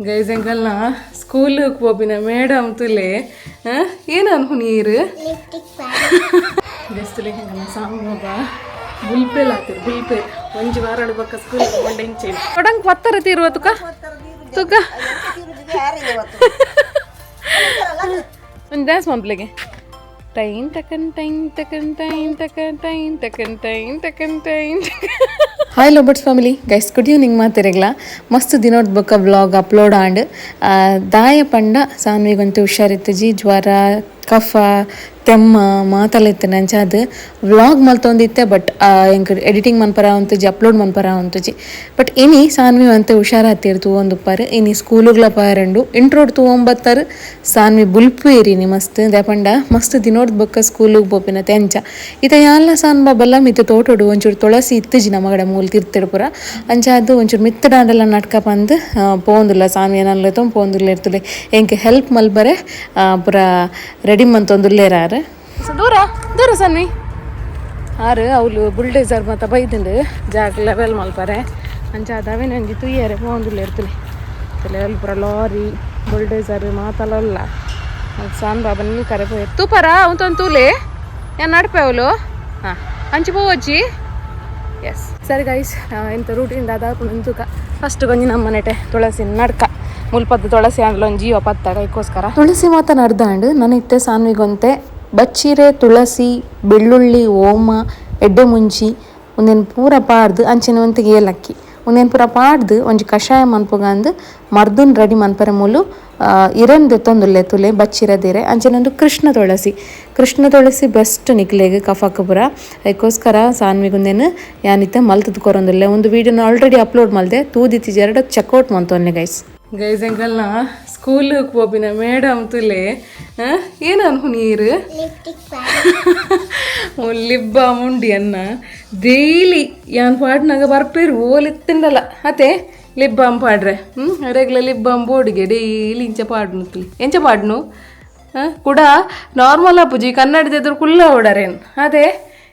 Guys ಎಂಕಲ್ನ ಸ್ಕೂಲಿಗೆ ಹೋಗಿನ madam ತುಲೆ ಏನು ಅನ್ಹುನೀರು ಗಸ್ತುಲೆ ಹೆಂಗಲ್ಲ ಸಾಂಬ ಬುಲ್ಪೆಲ್ ಹಾಕ್ತಿರು ಬುಲ್ಪೆ ಒಂಜಿ ವಾರ ಬಕ್ಕ ಸ್ಕೂಲಿಗೆ ಮಂಡೆ ಇಂಚೆ ಕೊಡಂಗೆ ಪತ್ತರ ತೀರುವ ತುಕ ತುಕ ಒಂದು ಡ್ಯಾನ್ಸ್ ಮಾಡ್ಲಿಕ್ಕೆ ಟೈನ್ ಟಕನ್ ಟೈನ್ ಟಕನ್ ಟೈನ್ ಟಕನ್ ಟೈನ್ ಟಕನ್ ಟೈನ್ ಟಕನ್ ಟೈನ್ ಹಾಯ್ ಲೋಬರ್ಟ್ಸ್ ಫ್ಯಾಮಿಲಿ ಗೈಸ್ ಗುಡ್ ಈವ್ನಿಂಗ್ ಮಾತಿರಗ್ಲ ಮಸ್ತ್ ದಿನೋಡ್ ಬೊಕ್ಕ ವ್ಲಾಗ್ ಅಪ್ಲೋಡ್ ಆಂಡ್ ದಾಯ ಪಂಡ ಸಾನ್ವಿಗಂತೂ ಹುಷಾರಿತ್ತಜಿ ಜ್ವರ ಕಫ ತೆಮ್ಮ ಮಾತಲೆತ್ತು ನಂಚಾದ ವ್ಲಾಗ್ ಮಲ್ತೊಂದಿತ್ತೆ ಬಟ್ ಎಂಕ್ ಎಡಿಟಿಂಗ್ ಮನ್ಪರ ಅಂತಜಿ ಅಪ್ಲೋಡ್ ಮನ್ಪರ ಅಂತಜಿ ಬಟ್ ಇನಿ ಸಾನ್ವಿ ಅಂತ ಹುಷಾರಾತಿರು ತೂವೊಂದುಪ್ಪರ್ ಇನಿ ಸ್ಕೂಲುಗ್ಲ ಪಾರಂಡು ಇಂಟ್ರೋಡ್ ತೂವೊಂಬತ್ತರ್ ಸಾನ್ವಿ ಬುಲ್ಪು ಏರಿನಿ ಮಸ್ತ್ ದೆಪಂಡ ಮಸ್ತ್ ದಿನೋಡ್ ಬೊಕ್ಕ ಸ್ಕೂಲಿಗೆ ಪೋಪಿನ ತೆಂಚ ಇತ ಯಾನ್ಲ ಸಾನ್ಬ ಬಲ್ಲ ಮಿತ್ತು ತೋಟೋಡು ಒಂಚೂರು ತುಳಸಿ ಇತ್ತಜಿ ನಮಗಡ ಮೂಲ ತಿರ್ತಿಡು ಪುರ ಅಂಚಾದು ಒಂಚೂರು ಮಿತ್ತಡಾಂಡಲ ನಾಟಕ ಬಂದು ಪೋಂದುಲ್ಲ ಸಾನ್ವಿ ಏನಲ್ಲತೋ ಪೋಂದುಲ್ಲ ಇರ್ತದೆ ಎಂಕ್ ಹೆಲ್ಪ್ ಮಲ್ಬರೆ ಪುರ ರೆಡಿ ಮಂತೊಂದುಲ್ಲೇರಾರು ದೂರ ದೂರ ಸನ್ವಿ ಆರು ಅವಳು ಬುಲ್ಡೇಸರ್ ಮತ್ತು ಬೈದಂಡು ಜಾಗ ಲೆವೆಲ್ ಮಲ್ಪಾರೆ ಅಂಚಾದವೆ ನನಗೆ ತುಯ್ಯಾರೆ ಪೋಂದುಲ್ಲ ಇರ್ತಲೆ ಲೆವೆಲ್ ಪುರ ಲಾರಿ ಬುಲ್ಡೇಸರ್ ಮಾತಲ್ಲ ಸಾನ್ ಬಾಬಾ ನೀನು ಕರೆ ಪೋಯ ತೂಪರ ಅವನು ತೂಲೆ ಏನು ನಡ್ಪೆ ಅವಳು ಹಾಂ ಅಂಚಿ ಪೋವಜ್ಜಿ ಎಸ್ ಸರಿ ಗೈಸ್ ಎಂತ ರೂಟಿಂದ ಅದಾಕು ನಿಂತುಕ ಫಸ್ಟ್ ಗೊಂಜಿ ನಮ್ಮ ನೆಟೆ ತುಳಸಿ ನಡ್ಕ ಮುಲ್ಪದ್ದು ತುಳಸಿ ಅಂಡ್ಲ ಒಂದು ಜೀವ ಪತ್ತ ಕೈಕೋಸ್ಕರ ತುಳಸಿ ಮಾತ ನಡ್ದಾಂಡು ನನತ್ತೆ ಸಾನ್ವಿಗೊಂತೆ ಬಚ್ಚಿರೆ ತುಳಸಿ ಬೆಳ್ಳುಳ್ಳಿ ಓಮ ಎಡ್ಡೆ ಮುಂಚಿ ಒಂದೇನು ಪೂರ ಪಾಡ್ದು ಅಂಚಿನ ಒಂತಿಗೆ ಏಲಕ್ಕಿ ಒಂದೇನು ಪೂರ ಪಾಡ್ದು ಒಂಜಿ ಕಷಾಯ ಮನ್ಪುಗಂದು ಮರ್ದುನ್ ರೆಡಿ ಮನ್ಪರೆ ಮೂಲು ಇರಂದು ತೊಂದುಲ್ಲೆ ತುಲೆ ಬಚ್ಚಿರದೇರೆ ಅಂಚಿನೊಂದು ಕೃಷ್ಣ ತುಳಸಿ ಬೆಸ್ಟ್ ನಿಕ್ಲೆಗೆ ಕಫಕ್ಕೆ ಪುರ ಅದಕ್ಕೋಸ್ಕರ ಸಾನ್ವಿಗುಂದೇನು ಯಾನಿತ್ತೆ ಮಲ್ತದ್ದು ಕೊರೊಂದುಲ್ಲೆ ಒಂದು ವೀಡಿಯೋನ ಆಲ್ರೆಡಿ ಅಪ್ಲೋಡ್ ಮಲ್ದೆ ತೂದಿತ್ತಿ ಎರಡು ಚೆಕ್ಔಟ್ ಮಂತೊನ್ನೆ ಗೈಸ್ ಎಂಕಲ್ನ ಸ್ಕೂಲಿಗೆ ಹೋಗಿನ ಮೇಡಮ್ ತುಲೆ ಏನು ಅನ್ಹುನೀರು ಲಿಬ್ಬ ಮುಂಡಿ ಅನ್ನ ಡೈಲಿ ಯಾನ್ ಪಾಡ್ನಾಗ ಬರ್ಪೇರು ಓಲಿತ್ತಿಂಡಲ್ಲ ಅತೆ ಲಿಬ್ಬಾಮ್ ಪಾಡ್ರೆ ರೆಗ್ಯುಲರ್ ಲಿಬ್ಬಾಮ್ ಬೋರ್ಡಿಗೆ ಡೈಲಿ ಇಂಚ ಪಾಡ್ನು ತುಲಿ ಎಂಚ ಪಾಡ್ನು ಕೂಡ ನಾರ್ಮಲ್ ಅಪ್ಪುಜಿ ಕನ್ನಡದ ಕುಲ್ಲ ಓಡಾರೇನು ಅದೇ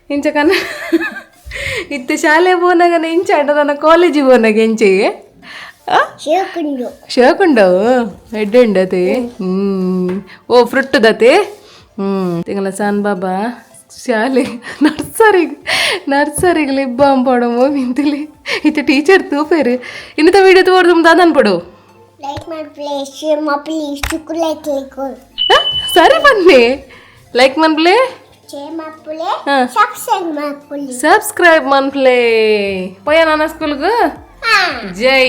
ಇಂಚ ಕನ್ನಡ ಇತ್ತು ಶಾಲೆ ಬೋನಾಗ ಇಂಚ ಆಟ ನನ್ನ ಕಾಲೇಜಿಗೆ ಬೋನಾಗ ಎಂಚೆಗೆ ಶೇಕುಂಡವು ಎಡ್ಡೆಂಡತೆ ಓ ಫ್ರುಟ್ ದತೆ ತಿಂಗಳ ಸಾನ್ ಬಾಬಾ ಶಾಲೆ ನರ್ಸರಿಗೆ ಲಿಬ್ಬಾಮ್ ಪಡಮೋ ಮಿಂತಲಿ ಇತ್ತೆ ಟೀಚರ್ ತೂಪೇರು ಇನ್ನಿತ ವೀಡಿಯೋ ತೋರ್ದು ದಾದನ್ ಪಡು ಸರಿ ಬನ್ನಿ ಲೈಕ್ ಮನ್ಪ್ಲೆ ಸಬ್ಸ್ಕ್ರೈಬ್ ಮನ್ಪ್ಲೆ ಪೋಯ ನನ್ನ ಸ್ಕೂಲ್ಗೆ ಜೈ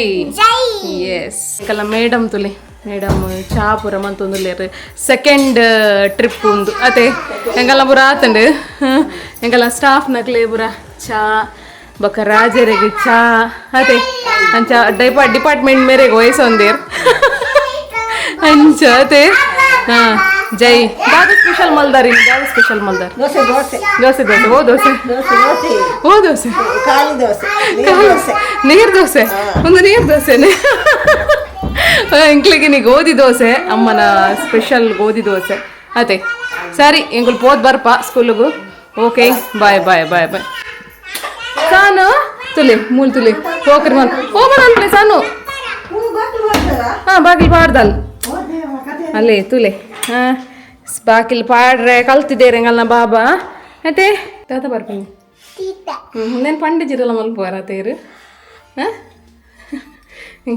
ಎಸ್ ಕಲ್ಲ ಮೇಡಮ್ ತುಲಿ ಮೇಡಮ್ ಚಾ ಪೂರ ಮಂತೊಂದುಲ್ಲೇರು ಸೆಕೆಂಡ್ ಟ್ರಿಪ್ ಒಂದು ಅದೇ ಎಂಗೆಲ್ಲ ಪೂರ ಆತಂಡು ಎಂಗೆಲ್ಲ ಸ್ಟಾಫ್ ನಕ್ಲೆ ಪೂರ ಚಾ ಬೊಕ್ಕ ರಾಜರಿಗೆ ಚಾ ಅದೇ ಅಂಚ ಡಿಪಾರ್ಟ್ಮೆಂಟ್ ಮೇರೆಗೆ ವಯಸ್ಸೊಂದೇರು ಅಂಚ ಅದೇ ಹಾಂ ಜೈ ದಾದ ಸ್ಪೆಷಲ್ ಮಲ್ದಾರ್ ಇನ್ನು ದಾದ ಸ್ಪೆಷಲ್ ಮಲ್ದಾರ್ ದೋಸೆ ಓ ದೋಸೆ ನೀರು ದೋಸೆ ಒಂದು ನೀರು ದೋಸೆನೆ ಎಂಕ್ಲಿಗೆ ನೀ ಗೋಧಿ ದೋಸೆ ಅಮ್ಮನ ಸ್ಪೆಷಲ್ ಗೋಧಿ ದೋಸೆ ಅದೇ ಸರಿ ಎಂಗುಲ್ ಪೋದ್ ಬರ್ಪ ಸ್ಕೂಲಿಗೂ ಓಕೆ ಬಾಯ್ ಬಾಯ್ ಬಾಯ್ ಬಾಯ್ ಸಾನು ತುಲಿ ಮೂಲ್ ತುಲಿ ಹೋಗ್ರಿ ಮನ್ ಹೋಗ್ಬರ ಅನ್ಪ್ಲೆ ಸಾನು ಹಾಂ ಬಾಗಿಲು ಪಾಡ್ದಲ್ ಅಲ್ಲೇ ತುಲೆ ಹಾಂ ಬಾಕಿಲ್ ಪಾಡ್ರೆ ಕಲ್ತಿದ್ದೇರೆ ಎಂಗಲ್ನ ಬಾಬಾ ಮತ್ತೆ ತಾತ ಬರ್ತೀನಿ నేను పండించిరಲ್ಲ మళ్ళీ తేరు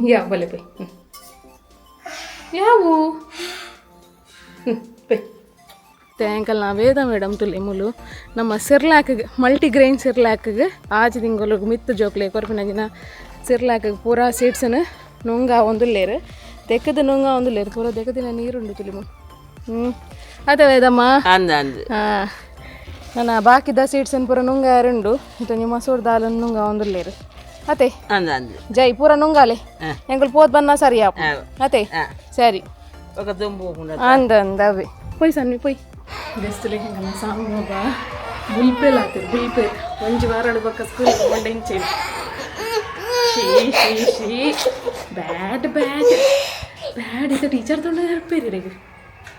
యావలే పోయి యావు థ్యాంకల్ ನಾ ವೇದ ಮೇಡಮ್ ತುಲೆ ಮುಲು ನಮ್ಮ ಸಿರ್ಲಾಕ್ಗೆ ಮಲ್ಟಿಗ್ರೈನ್ ಸಿರ್ಲಾಕ್ಗೆ ಆಜು ತಿಂಗಳಿಗೆ ಮಿತ್ತು ಜೋಕ್ಲೆ ಕೊರಪಿನಾಗಿನ ಸಿರ್ಲಾಕ್ಗೆ ಪೂರಾ ಸೀಡ್ಸನ್ನು ನುಂಗ ಒಂದುಲ್ಲೇರು ತೆಕ್ಕದು ನುಂಗ ಒಂದುಲ್ಲೇರು ಪೂರ ತೆಕ್ಕದಿನ ನೀರುಂಡು ತುಲಿ ಮು ಅದೇ ವೇದಮ್ಮ ಹಾಂ ನನ್ನ ಬಾಕಿದ ಸೀಡ್ಸನ್ ಪೂರ ನುಂಗ ಎರಡು ಇದು ನಿಮ್ಮ ಮಸೂರ್ ದಾಲ್ ನುಂಗ ಒಂದುಲ್ಲೇರು ಅತೆ ಜೈ ಪೂರ ನುಂಗಾಲೆ ಎಂಗಳು ಪೋದ್ ಬನ್ನ ಸರಿ ಅತೆ ಸರಿ ಅಂದವೇ ಪೊಯ್ ಸನ್ವಿ ಪೊಯ್ ಬೆಸ್ತಲೆ ಹೆಂಗಲ್ಲ ಸಾಂಬ ಬುಲ್ಪೆಲ್ ಹಾಕ್ತಿರು ಬುಲ್ಪೆ ಒಂಜಿ ವಾರ ಬಕ್ಕ ಸ್ಕೂಲ್ ಮಂಡೆ ಇಂಚೆ ಬ್ಯಾಡ್ ಇದು ಟೀಚರ್ ತೊಂಡ ನೆನಪೇರಿ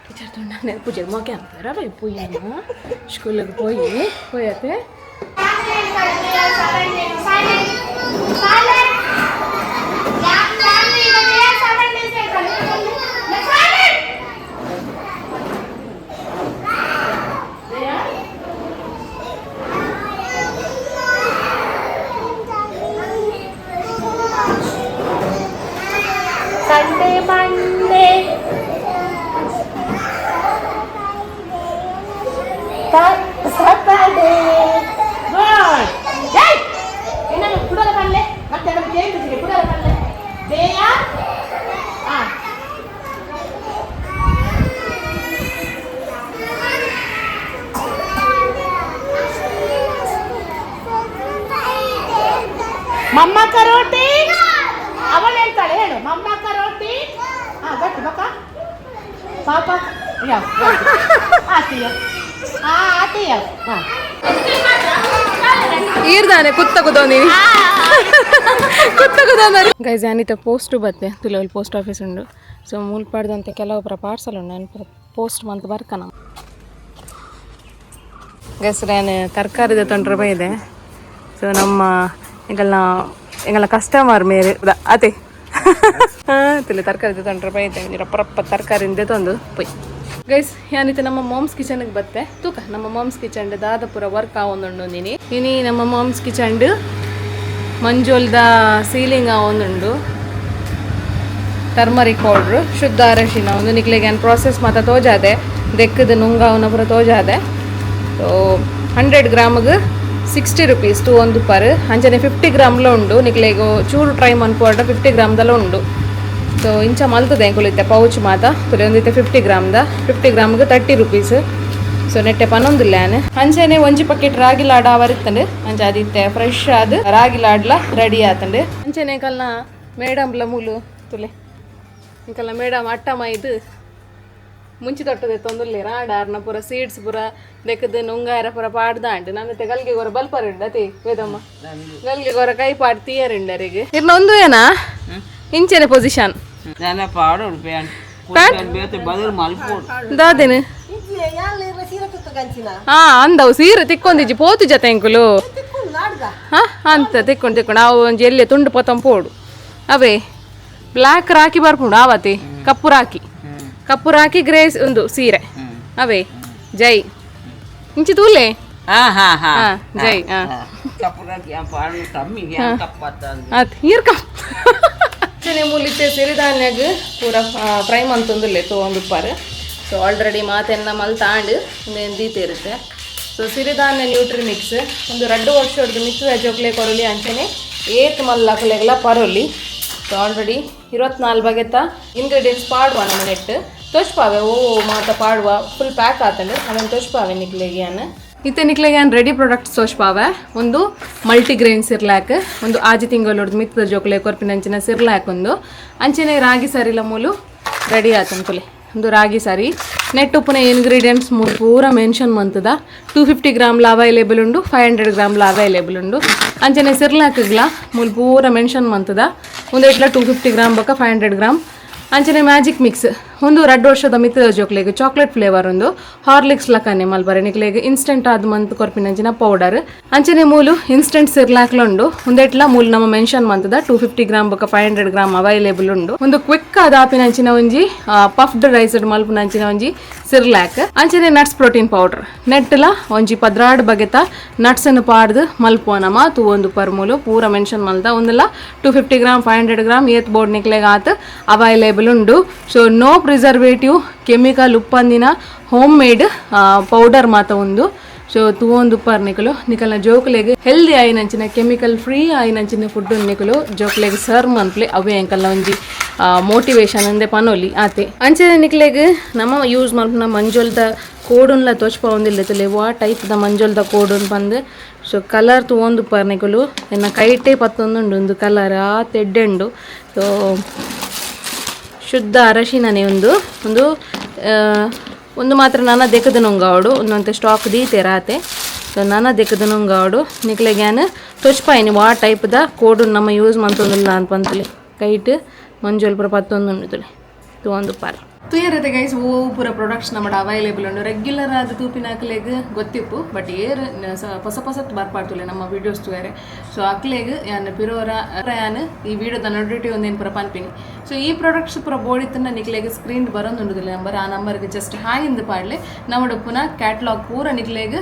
ಟೀಚರ್ ತೊಂಡ ನೆನಪು ಜನ್ಮಕ್ಕೆ ಅಂತಾರ ಬೈ ಪುಯ್ಯಮ್ಮ ಸ್ಕೂಲಿಗೆ ಪೋಯತ್ತೆ Sunday, Monday, Saturday. Good. Hey! Enna pudala palle? Matte adala keyidide pudala palle. Deya? Ah. Mamma ka roti? ಅವಳು ಹೇಳ್ತಾಳೆ ಹೇಳು ಮಮ್ಮ ka roti? Ah, ಗಟ್ಟಿ ಬಕ. ಪಾಪ ಯಾ. ಆತಿಯ. ಆತಿಯ. ಹಾ. ಈರ್ದಾನೆ ಕುತ್ತಗುದೋನಿ ಗೈಸ್ ಯಾನಿತ ಪೋಸ್ಟ್ ಬತ್ತೆ ತುಲವಲ್ ಪೋಸ್ಟ್ ಆಫೀಸ್ ಉಂಡು ಸೊ ಮೂಲ್ಪಾಡ್ದಂತೆ ಕೆಲವೊಬ್ಬರ ಪಾರ್ಸಲ್ ಉಂಡು ನಾನು ಪೋಸ್ಟ್ ಮಂತ್ ಬರ್ಕನ ಗೈಸ್ ನಾನು ತರಕಾರಿದ ತೊಂದರೆ ಇದೆ ಸೊ ನಮ್ಮ ಎಂಗಲ್ಲ ಕಸ್ಟಮರ್ ಮೇರೆ ಅದೇ ತಿಳಿ ತರಕಾರಿದ ತೊಂದರೆ ಇದೆ ರಪ್ಪ ತರಕಾರಿಯಿಂದ ತಂದು ಪೊಯ್ ಗೈಸ್ ಯಾನಿತ್ತು ನಮ್ಮ ಮಾಮ್ಸ್ ಕಿಚನ್ಗೆ ಬತ್ತೆ ತೂಕ ನಮ್ಮ ಮಾಮ್ಸ್ ಕಿಚನ್ ದಾದಪುರ ವರ್ಕ್ ಆವೊಂದುಂಡು ಇನಿ ನಮ್ಮ ಮಾಮ್ಸ್ ಕಿಚನ್ ಮಂಜೋಲ್ದ ಸೀಲಿಂಗ್ ಆವೊಂದುಂಡು ಟರ್ಮರಿಕ್ ಪೌಡ್ರು ಶುದ್ಧ ಅರಶಿನ ಒಂದು ನಿಕ್ಲೆಗೆ ಏನು ಪ್ರಾಸೆಸ್ ಮಾತ್ರ ತೋಜಾದೆ ದೆಕ್ಕದ ನುಂಗಾವನ ಪೂರ ತೋಜಾದೆ ಸೊ 100 ಗ್ರಾಮ್ಗೆ 60 rupees ಟು ಒಂದು ಪರ್ ಅಂಚನೆ 50 ಗ್ರಾಮ್ಲ ಉಂಡು ನಿಕ್ಲೆಗೆ ಚೂರು ಟ್ರೈ ಮನ್ಪೋರ್ಡ 50 ಗ್ರಾಮ್ದಲ್ಲ ಉಂಡು ಸೊ ಇಂಚ ಮಲ್ತದೆ ಎಂಕುಲಿತ್ತೆ ಪೌಚ್ ಮಾತ ತುಲೆ ಒಂದಿತ್ತೆ 50 ಗ್ರಾಮ್ದ 50 ಗ್ರಾಮ್ಗೆ 30 rupees ಸೊ ನೆಟ್ಟೆ ಪನ್ನೊಂದಿಲ್ಲ ನಾನು ಅಂಚೆನೆ ಒಂಜಿ ಪಕೆಟ್ ರಾಗಿ ಲಾಡ ಅವರಿತ್ತಂಡು ಅಂಚ ಅದಿತ್ತೆ ಫ್ರೆಶ್ ಆದ ರಾಗಿ ಲಾಡ್ಲ ರೆಡಿ ಆತಂಡು ಅಂಚೆನೆ ಕಲ್ನ ಮೇಡಮ್ಲ ಮೂಲು ತುಲೆ ಇಂಕಲ್ಲ ಮೇಡಮ್ ಅಟ್ಟಮ್ಮ ಇದು ಮುಂಚೆ ತೊಟ್ಟದೆ ತೊಂದುಲ್ಲೆ ರಾಡಾರ್ನ ಪೂರ ಸೀಡ್ಸ್ ಪೂರ ದೆಕ್ಕದ ನುಂಗಾರ ಪೂರ ಪಾಡ್ದಾಂಡು ನನ್ನತ್ತೆ ಗಲ್ಗೆ ಗೊರ ಬಲ್ಪರಿಂಡ ಅತಿ ವೇದಮ್ಮ ಗಲ್ಗೆ ಗೊರ ಕೈ ಪಾಡ್ ತೀಯರಿಂಡರಿಗೆ ಇನ್ನೊಂದು ಏನಾ ಇಂಚೆನೆ ಪೊಸಿಷನ್ ದಾದೇನು ಹಾ ಅಂದವು ಸೀರೆ ತಿಕ್ಕೊಂದಿಜ್ಜಿ ಪೋತು ಜತೆ ಎಂಕುಲು ಹಾ ಅಂತ ತಿಕ್ಕೊಂಡು ಅವು ಒಂಜಿ ಎಲ್ಲೆ ತುಂಡು ಪೊತ್ತಂ ಪೋಡು ಅವೇ ಬ್ಲ್ಯಾಕ್ ರಾಕಿ ಬರ್ಪುಂಡು ಆವತಿ ಕಪ್ಪು ರಾಕಿ ಗ್ರೇಸ್ ಒಂದು ಸೀರೆ ಅವೇ ಜೈ ಇಂಚಿ ತೂಲೆ ಜೈ ಚನೆ ಮೂಲಿತ್ತೆ ಸಿರಿಧಾನ್ಯಾಗ ಪೂರ ಫ್ರೈ ಮಂತೊಂದುಲ್ಲೆ ಒಂದು ಉಪ್ಪಾರು ಸೊ ಆಲ್ರೆಡಿ ಮಾತೆನ್ನ ಮಲ್ತಾಂಡು ಒಂದೇನು ದೀತೆ ಇರುತ್ತೆ ಸೊ ಸಿರಿಧಾನ್ಯ ನ್ಯೂಟ್ರಿ ಮಿಕ್ಸ್ ಒಂದು 2 ವರ್ಷದ ಮಿಕ್ಸ್ ಜೋಕ್ಲೆ ಕೊರಲಿ ಅಂಚನೆ ಏತ್ ಮಲ್ಲಾಕಲೆಲ್ಲ ಪರೋಲಿ ಸೊ ಆಲ್ರೆಡಿ 24 ಬಗೆತ ಇಂಗ್ರೀಡಿಯೆಂಟ್ಸ್ ಪಾಡುವ ನಮ್ಮ ನೆಟ್ಟು ತೋಚ್ಪಾವೆ ಓ ಮಾತ ಪಾಡುವ ಫುಲ್ ಪ್ಯಾಕ್ ಆತಂಡು ಅದನ್ನು ತೋಚ್ಪಾವೆ ನಿಕ್ಲೆಗ್ಯಾನ ಇತ್ತೆ ನಿಕ್ಲೆಗ್ಯಾನ್ ರೆಡಿ ಪ್ರಾಡಕ್ಟ್ಸ್ ತೋಚ್ಪಾವೆ ಒಂದು ಮಲ್ಟಿಗ್ರೇನ್ ಸಿರ್ಲಾಕ್ ಒಂದು ಆಜಿ ತಿಂಗಳು ಮಿತ್ತದ ಜೋಕ್ಲೆ ಕೊರ್ಪಿನಂಚಿನ ಸಿರ್ಲಾಕ್ ಒಂದು ಅಂಚನೆ ರಾಗಿ ಸರಿಲ ಮೂಲು ರೆಡಿ ಆತಂಕುಲೆ ಒಂದು ರಾಗಿ ಸಾರಿ ನೆಟ್ ಉಪ್ಪುನ ಇಂಗ್ರೀಡಿಯೆಂಟ್ಸ್ ಮೂರು ಪೂರ ಮೆನ್ಷನ್ ಮಂತದ 250 ಗ್ರಾಮ್ಲ ಅವೈಲೇಬಲ್ ಉಂಡು 500 ಗ್ರಾಮ್ಲ ಅವೈಲೇಬಲ್ ಉಂಡು ಅಂಚನೆ ಸಿರ್ಲಾಕ್ಗ್ಲ ಮೂಲು ಪೂರ ಮೆನ್ಷನ್ ಮಂತದ ಒಂದು ಇಟ್ಲ 250 ಗ್ರಾಮ್ ಬೊಕ್ಕ 500 ಗ್ರಾಮ್ ಅಂಚನೆ ಮ್ಯಾಜಿಕ್ ಮಿಕ್ಸ್ ಒಂದು 2 ವರ್ಷದ ಮಿತ್ತದ ಜೋಕ್ಲೆಗೆ ಚಾಕ್ಲೇಟ್ ಫ್ಲೇವರ್ ಒಂದು ಹಾರ್ಲಿಕ್ಸ್ ಲಕ್ಕನೆ ಮಲ್ಬರೆ ನಿಕ್ಲೆಗೆ ಇನ್ಸ್ಟೆಂಟ್ ಆದ ಮಂತ್ ಕೊರ್ಪಿನಂಚಿನ ಪೌಡರ್ ಅಂಚನೆ ಮೂಲು ಇನ್ಸ್ಟೆಂಟ್ ಸಿರ್ಲಾಕ್ಲ ಉಂಡು ಒಂದೆಟ್ಲ ಮೂಲು ನಮ್ಮ ಮೆನ್ಷನ್ ಮಂತದ 250 ಗ್ರಾಮ್ ಬೊಕ್ಕ 500 ಗ್ರಾಮ್ ಅವೈಲೇಬಲ್ ಉಂಡು ಒಂದು ಕ್ವಿಕ್ ಆದ ಆಪಿನಂಚಿನ ಒಂಜಿ ಪಫ್ಡ್ ರೈಸ್ಡ್ ಮಲ್ಪುನಂಚಿನ ಒಂಜಿ ಸಿರ್ಲಾಕ್ ಅಂಚನೆ ನಟ್ಸ್ ಪ್ರೋಟೀನ್ ಪೌಡರ್ ನೆಟ್ಲ ಒಂಜಿ 16 ಬಗೆತ ನಟ್ಸ್ ಅನ್ನು ಪಾಡ್ದು ಮಲ್ಪೋನಮ ತೂ ಒಂದು ಪರ್ ಮೂಲು ಪೂರ ಮೆನ್ಷನ್ ಮಲ್ದ ಒಂದಲ್ಲ 250 ಗ್ರಾಮ್ 500 ಗ್ರಾಮ್ ಏತ್ ಬೋರ್ಡ್ ನಿಕ್ಲೆಗೆ ಆತ ಅವೈಲೇಬಲ್ ಉಂಡು ಸೊ ನೋ ಪ್ರಿಸರ್ವೇಟಿವ್ ಕೆಮಿಕಲ್ ಉಪ್ಪಂದಿನ ಹೋಮ್ ಮೇಡ್ ಪೌಡರ್ ಮಾತ ಒಂದು ಸೊ ತೂವೊಂದು ಉಪ್ಪರ್ ನಿಕಲು ನಿಕಲ್ನ ಜೋಕ್ಲೆಗೆ ಹೆಲ್ದಿ ಆಯಿನಂಚಿನ ಕೆಮಿಕಲ್ ಫ್ರೀ ಆಯಿನಂಚಿನ ಫುಡ್ ನಿಕಲು ಜೋಕ್ಲೆಗೆ ಸರ್ವ್ ಮಂತ್ಲೆ ಅವೇ ಎಂಕಲ್ನ ಒಂಜಿ ಮೋಟಿವೇಶನ್ ಅಂದೆ ಪನೋಲಿ ಆತೆ ಅಂಚನೆ ನಿಕ್ಲೆಗೆ ನಮ್ಮ ಯೂಸ್ ಮಲ್ಪನ ಮಂಜೋಲ್ದ ಕೋಡುನ್ಲ ತೋಚ್ಪ ಒಂದಿಲ್ಲ ತಿಳಿವ ಟೈಪ್ದ ಮಂಜೋಲ್ದ ಕೋಡುನ್ ಬಂದು ಸೊ ಕಲರ್ ತೂವೊಂದು ಉಪ್ಪರ್ ನಿಕಲು ಎನ್ನ ಕೈಟೇ ಪತ್ತೊಂದುಂಡು ಒಂದು ಕಲರ್ ಆ ತೆಡ್ಡೆಂಡು ಸೊ ಶುದ್ಧ ಅರಶಿನನೇ ಒಂದು ಮಾತ್ರ ನಾನಾ ದೆಕ್ಕದ ನುಂಗಾವಡು ಒಂದಂತೆ ಸ್ಟಾಕ್ ದೀತೆ ರಾತೆ ಸೊ ನಾನಾ ದೆಕ್ಕದ ನುಂಗಾವಡು ನಿಕ್ಲೆಗ್ಯಾನ್ ತೊಚ್ಪಾಯಿನಿ ವಾ ಟೈಪ್ದ ಕೋಡು ನಮ್ಮ ಯೂಸ್ ಮಂತೊಂದುಲ್ಲ ಅನ್ಪಂತಲಿ ಕೈಟ್ ಮಂಜೋಲ್ ಪುರ ಪತ್ತೊಂದುಂಡು ತುಳಿ ತೂ ಒಂದು ಪಾರ ತುಯರತೆ ಗೈಸ್ ಓ ಪೂರ ಪ್ರಾಡಕ್ಟ್ಸ್ ನಮ್ಮ ಅವೈಲೇಬಲ್ ಉಂಡು ರೆಗ್ಯುಲರ್ ಆದ ತೂಪಿನ ಅಕ್ಲೆಗ್ ಗೊತ್ತಿಪ್ಪು ಬಟ್ ಏರ್ ಹೊಸ ಹೊಸತ್ ಬರ್ಪಾಡ್ತುಲೆ ನಮ್ಮ ವಿಡಿಯೋಸ್ ತುಯರೆ ಸೊ ಅಕ್ಲೆಗ್ ಯಾನ್ ಪಿರೋರ ಯಾನ್ ಈ ವಿಡಿಯೋದ ನೋಡಿಟಿ ಒಂದೇನು ಪೂರ ಪನ್ಪಿನಿ ಸೊ ಈ ಪ್ರಾಡಕ್ಟ್ಸ್ ಪೂರ ಬೋಡಿತ್ತನ್ನ ನಿಕ್ಲೆಗ್ ಸ್ಕ್ರೀನ್ ಬರೋದುಂಡುದಿಲ್ಲ ನಂಬರ್ ಆ ನಂಬರ್ಗೆ ಜಸ್ಟ್ ಹಾಯಿಂದ ಪಾಡ್ಲೆ ನಮ್ಮ ಪುನಃ ಕ್ಯಾಟ್ಲಾಗ್ ಪೂರ ನಿಕ್ಲೆಗ್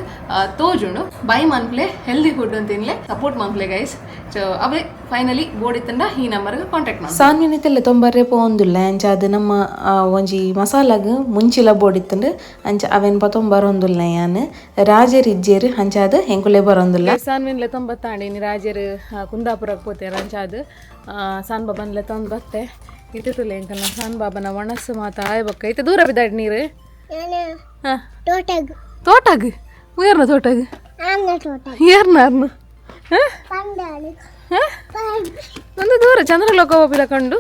ತೋಜುಂಡು ಬೈ ಮನ್ಪ್ಲೆ ಹೆಲ್ದಿ ಫುಡ್ ಅಂತ ತಿನ್ಲೆ ಸಪೋರ್ಟ್ ಮನ್ಪ್ಲೆ ಗೈಸ್ ಸೊ ಅವೇ ಫೈನಲಿ ಬೋಡಿತ್ತಂಡ ಈ ನಂಬರ್ಗೆ ಕಾಂಟ್ಯಾಕ್ಟ್ ಮಾಡಿ ಸಾನ್ವಿನಿತೆಲ್ಲ ತೊಂಬರ್ರೆ ಪೋಂದುಲ್ಲ ಅಂಚ ಅದು ನಮ್ಮ ಒಂಜಿ ಮಸಾಲಾಗ ಮುಂಚಿಲ ಬೋಡಿತ್ತಂಡು ಅಂಚ ಅವೆನ್ ಪತೊಂ ಬರೊಂದುಲ್ಲ ಯಾನ್ ರಾಜರ್ ಇಜ್ಜೇರು ಅಂಚಾದ ಹೆಂಕುಲೆ ಬರೊಂದುಲ್ಲ ಸಾನ್ವಿನ್ಲೆ ತೊಂಬತ್ತಾಂಡಿ ರಾಜರು ಕುಂದಾಪುರಕ್ಕೆ ಪೋತೆ ರಂಚಾದು ಸಾನ್ ಬಾಬನ್ಲೆ ತೊಂದು ಬತ್ತೆ ಇತ್ತಿತ್ತುಲೆ ಎಂಕಲ್ಲ ಸಾನ್ ಬಾಬನ ಒಣಸು ಮಾತ ಆಯ್ಬಕ್ಕ ಇತ್ತೆ ದೂರ ಬಿದ್ದಾಡಿ ನೀರು ಹಾಂ ತೋಟಗ್ ಏರ್ನ ತೋಟಗ್ ಏರ್ನಾರ್ನು ಒಂದು ದೂರ ಚಂದ್ರಲೋಕ ಬೋಪಿಲ ಕಂಡು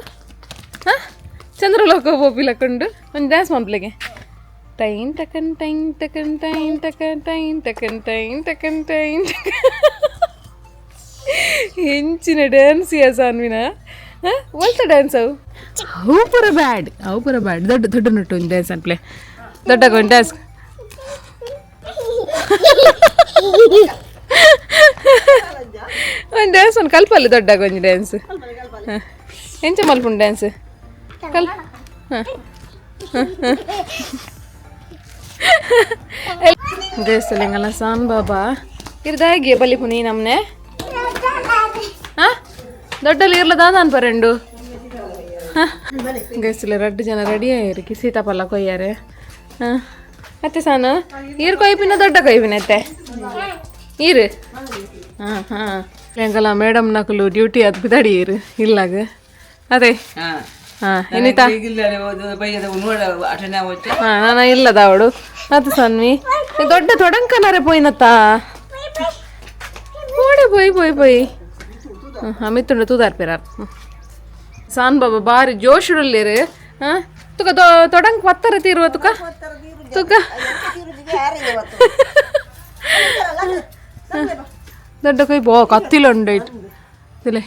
ಚಂದ್ರಲೋಕ ಬೋಪಿಲ ಕಂಡು ಒಂದು ಡ್ಯಾನ್ಸ್ ಮಂಪ್ಲೆಗೆ ಟೈನ್ ಟಕನ್ ಟೈನ್ ಟಕನ್ ಟೈನ್ ಟಕನ್ ಟೈನ್ ಟಕನ್ ಟೈನ್ ಟಕನ್ ಟೈನ್ ಹೆಂಚಿನ ಡ್ಯಾನ್ಸ್ ಯಾ ಸಾನ್ವಿನ ಒಲ್ತ ಡ್ಯಾನ್ಸ್ ಅವು ಪೂರ ಬ್ಯಾಡ್ ದೊಡ್ಡ ದೊಡ್ಡ ನಟ್ಟು ಒಂದು ಡ್ಯಾನ್ಸ್ ಅನ್ಪ್ಲೆ ದೊಡ್ಡಗ ಒಂದು ಡ್ಯಾನ್ಸ್ ಒಂದು ಡ್ಯಾನ್ಸ್ ಒಂದು ಕಲ್ಪಲ್ಲ ದೊಡ್ಡಾಗ ಒಂದು ಡ್ಯಾನ್ಸ್ ಎಂಚ ಮಲ್ಪುಂಡು ಡ್ಯಾನ್ಸ್ ಕಲ್ ದೇವಸ್ಥಲಿಂಗಲ್ಲ ಸಾನ್ ಬಾಬಾ ಇರ್ದಾಗೆ ಬಲಿಪುನಿ ನಮ್ಮನೆ ಹಾಂ ದೊಡ್ಡಲ್ಲಿ ಇರ್ಲದ ಅನ್ಪರೆಂಡು ಗೈಸಲ್ಲ 2 ಜನ ರೆಡಿ ಆಯ್ರಿ ಸೀತಾಫಲ ಕೊಯ್ಯಾರೆ ಹಾಂ ಮತ್ತೆ ಸಾನು ಈರು ಕೊಯ್ಪಿನ ದೊಡ್ಡ ಕೊಯ್ಪಿನ ಅತ್ತೆ ಈರು ಹಾಂ ಹಾಂ ಹೆಂಗಲ್ಲ ಮೇಡಮ್ ನಕಲು ಡ್ಯೂಟಿ ಅದು ಬಿದಾಡಿ ಈರು ಇಲ್ಲಾಗ ಅದೇ ಹಾಂ ಏನಿತಾ ಹಾಂ ನಾನು ಇಲ್ಲದ ಅವಳು ಅದು ಸನ್ವಿ ದೊಡ್ಡ ತೊಡಂಕನಾರೆ ಪೋಯ್ನತ್ತ ಓಡೆ ಪೋಯ್ ಹಾಂ ಮಿತ್ತುಂಡು ತೂದಾರ್ಪಿರಾರ್ ಸಾನ್ ಬಾಬಾ ಬಾರಿ ಜೋಶುಡಲ್ಲಿರು ಹಾಂ ತುಕ ತೊಡಂಕ್ ಪತ್ತರ ತೀರುವ ತುಕ ದೊಡ್ಡ ಕೊಯ್ ಬೋ ಕತ್ತಿಲುಂಡೈಟ್ ತಿಲೆ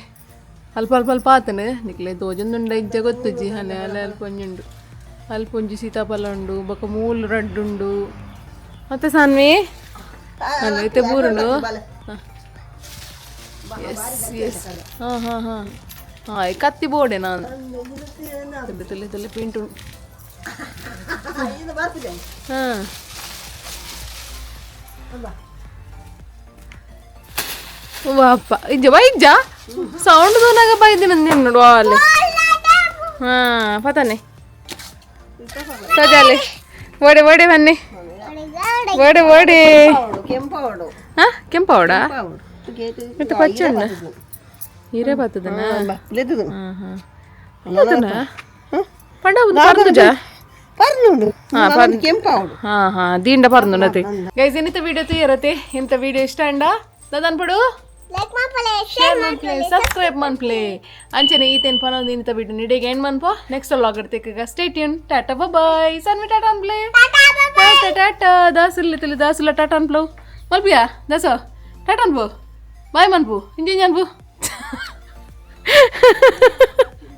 ಅಲ್ಪ ಆತನೆ ನಿಕ್ಲೆ ತೋಜೊಂದುಂಡ ಇಜ್ಜ ಗೊತ್ತುಜ್ಜಿ ಹನೆ ಅಲೆ ಅಲ್ಪೊಂಜುಂಡು ಅಲ್ಪೊಂಜಿ ಸೀತಾಫಲ ಉಂಡು ಬೊಕ ಮೂಲು ರಡ್ಡು ಉಂಡು ಮತ್ತೆ ಸಾನ್ವಿ ಅಲ್ಲ ಐತೆ ಬೂರುಂಡು ಎಸ್ ಹಾಂ ಕತ್ತಿ ಬೋಡೆ ನಾನು ತಲೆ ಪಿಂಟು ಹಾಂ ವಾಪ್ಪ ಇಜ್ಜ ಸೌಂಡ್ ದೋನಾಗ ಬೈದಿನ ನೀನು ನೋಡುವ ಅಲ್ಲಿ ಹಾಂ ಪತಾನೆ ಸಜಾಲೆ ಓಡೆ ಬನ್ನಿ ಓಡೆ ಹಾಂ ಕೆಂಪವಡ ಮತ್ತೆ ಪಚ್ಚಣ್ಣ ಹೀರೆ ಬರ್ತದನ ಹಾಂ ಹಾಂ ಪಂಡ ಪರ್ನುಜ ಹಾಂ ಹಾಂ ದೀಂಡ ಪರ್ನುನತೆ ಗೈಸ್ ಇನ್ನಿತ ವಿಡಿಯೋ ತೀರತೆ ಇಂಥ ವಿಡಿಯೋ ಇಷ್ಟ ಅಂಡ ದದನ್ ಪಡು ಶೇರ್ ಮನ್ಪ್ಲೆ ಸಬ್ಸ್ಕ್ರೈಬ್ ಮನ್ಪ್ಲೆ ಅಂಚನೆ ಈತೇನು ಪನೊಂದು ಇನ್ನಿತ ವಿಡಿಯೋ ನಿಡಿಗೆ ಏನು ಮನ್ಪೋ ನೆಕ್ಸ್ಟ್ ವ್ಲಾಗ್ ಇಡ್ತೇಕ ಸ್ಟೇ ಟ್ಯೂನ್ ಟಾಟಾ ಬಾಯ್ ಸನ್ವಿ ಟಾಟಾ ಅನ್ಪ್ಲೆ ಟಾಟಾ ದಾಸಿಲ್ಲ ದಾಸಿಲ್ಲ ಟಾಟಾ ಅನ್ಪ್ಲವ್ ಮಲ್ಪಿಯಾ ದಾಸ ಟಾಟಾ ಅನ್ಪು ಬಾಯ್ ಮನ್ಪು ಇಂಜಿನ್ ಅನ್ಪು